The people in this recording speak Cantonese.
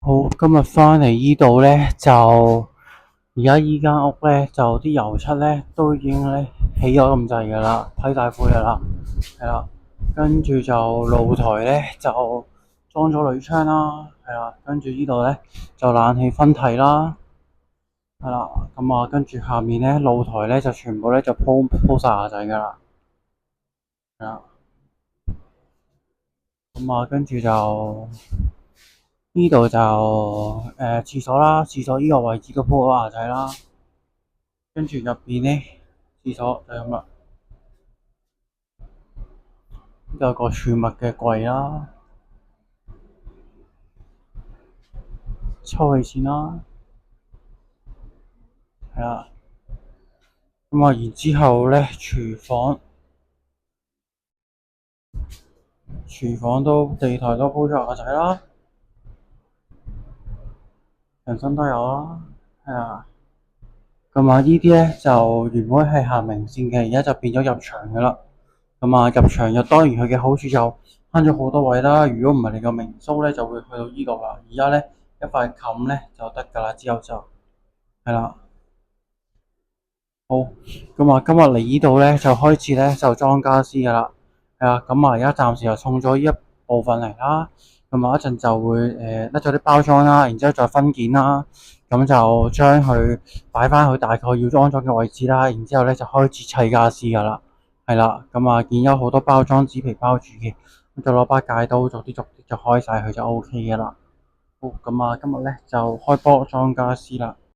好，今日翻嚟依度咧，就而家依間屋咧，就啲油漆咧都已經咧起咗咁滯噶啦，批晒灰噶啦，係啦，跟住就露台咧就裝咗鋁窗啦，係啦，跟住依度咧就冷氣分體啦，係啦，咁啊，跟住下面咧露台咧就全部咧就鋪晒瓦仔噶啦，係啦，咁啊，跟住就。呢度就廁所啦，廁所呢個位置都鋪咗牙仔啦，跟住入邊呢，廁所就咁啦，有個儲物嘅櫃啦，抽氣扇啦，係啦，咁啊，然之後呢，廚房都地台都鋪咗牙仔啦，人生都有啦，係啊，咁啊，呢啲呢，就原本係行明線嘅，而家就變咗入牆噶啦。咁啊，入牆又當然佢嘅好處就慳咗好多位啦。如果唔係你個明蘇咧，就會去到依度啦。而家咧一塊冚咧就得㗎啦，之後就係啦。好，咁啊，今日嚟依度咧就開始咧就裝家私㗎啦。係啊，咁啊而家暫時就送咗依一部分嚟啦。咁啊一陣就會甩咗啲包裝啦，然之後再分件啦。咁就將佢擺翻去大概要裝裝嘅位置啦。然之後咧就開始砌家私㗎啦。係啦，咁啊見有好多包裝紙皮包住嘅，咁就攞把戒刀逐啲就開晒佢就 OK 嘅啦。好，咁啊今日咧就開波裝家私啦。